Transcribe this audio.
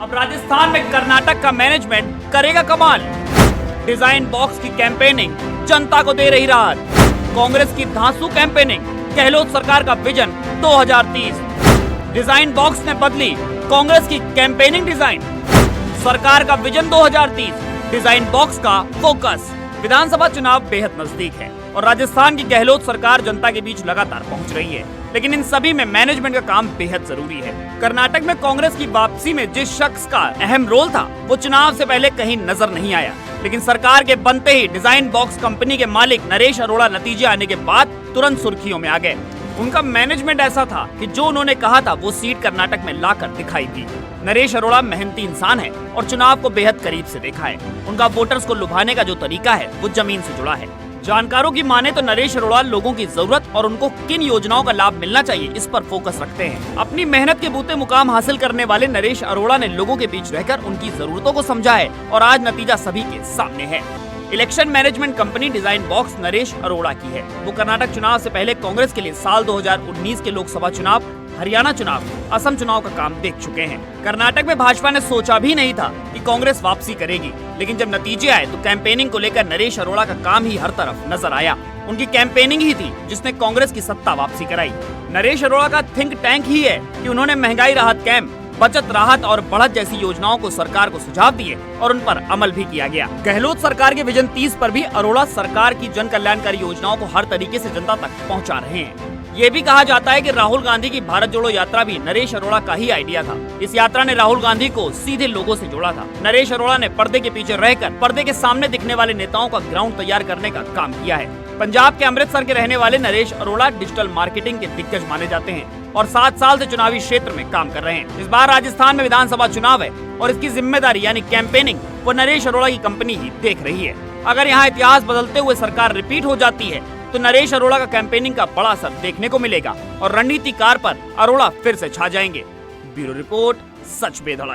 अब राजस्थान में कर्नाटक का मैनेजमेंट करेगा कमाल। डिजाइन बॉक्स की कैंपेनिंग जनता को दे रही राहत। कांग्रेस की धांसू कैंपेनिंग, गहलोत सरकार का विजन 2030। डिजाइन बॉक्स ने बदली कांग्रेस की कैंपेनिंग डिजाइन। सरकार का विजन 2030, डिजाइन बॉक्स का फोकस। विधानसभा चुनाव बेहद नजदीक है और राजस्थान की गहलोत सरकार जनता के बीच लगातार पहुंच रही है, लेकिन इन सभी में मैनेजमेंट का काम बेहद जरूरी है। कर्नाटक में कांग्रेस की वापसी में जिस शख्स का अहम रोल था, वो चुनाव से पहले कहीं नजर नहीं आया, लेकिन सरकार के बनते ही डिजाइन बॉक्स कंपनी के मालिक नरेश अरोड़ा नतीजे आने के बाद तुरंत सुर्खियों में आ गए। उनका मैनेजमेंट ऐसा था कि जो उन्होंने कहा था वो सीट कर्नाटक में लाकर दिखाई दी। नरेश अरोड़ा मेहनती इंसान है और चुनाव को बेहद करीब से देखा है। उनका वोटर्स को लुभाने का जो तरीका है वो जमीन से जुड़ा है। जानकारों की माने तो नरेश अरोड़ा लोगों की जरूरत और उनको किन योजनाओं का लाभ मिलना चाहिए इस पर फोकस रखते हैं। अपनी मेहनत के बूते मुकाम हासिल करने वाले नरेश अरोड़ा ने लोगों के बीच रहकर उनकी जरूरतों को समझा है और आज नतीजा सभी के सामने है। Election management company design box Naresh Arora की है। वो कर्नाटक चुनाव से पहले कांग्रेस के लिए साल 2019 के लोकसभा चुनाव, हरियाणा चुनाव, असम चुनाव का काम देख चुके हैं। कर्नाटक में भाजपा ने सोचा भी नहीं था कि कांग्रेस वापसी करेगी, लेकिन जब नतीजे आए तो कैंपेनिंग को लेकर नरेश अरोड़ा का काम ही हर तरफ नजर आया। उनकी कैंपेनिंग ही थी जिसने कांग्रेस की सत्ता वापसी कराई। नरेश अरोड़ा का थिंक टैंक ही है कि उन्होंने महंगाई राहत कैंप, बचत राहत और बढ़त जैसी योजनाओं को सरकार को सुझाव दिए और उन पर अमल भी किया गया। गहलोत सरकार के विजन 30 पर भी अरोड़ा सरकार की जन कल्याणकारी योजनाओं को हर तरीके से जनता तक पहुंचा रहे हैं। ये भी कहा जाता है कि राहुल गांधी की भारत जोड़ो यात्रा भी नरेश अरोड़ा का ही आइडिया था। इस यात्रा ने राहुल गांधी को सीधे लोगों से जोड़ा था। नरेश अरोड़ा ने पर्दे के पीछे रहकर पर्दे के सामने दिखने वाले नेताओं का ग्राउंड तैयार करने का काम किया है। पंजाब के अमृतसर के रहने वाले नरेश अरोड़ा डिजिटल मार्केटिंग के दिग्गज माने जाते हैं और 7 साल से चुनावी क्षेत्र में काम कर रहे हैं। इस बार राजस्थान में विधानसभा चुनाव है और इसकी जिम्मेदारी यानी कैंपेनिंग वो नरेश अरोड़ा की कंपनी ही देख रही है। अगर यहाँ इतिहास बदलते हुए सरकार रिपीट हो जाती है तो नरेश अरोड़ा का कैंपेनिंग का बड़ा असर देखने को मिलेगा और रणनीतिकार पर अरोड़ा फिर से छा जाएंगे। ब्यूरो रिपोर्ट, सच बेधड़क।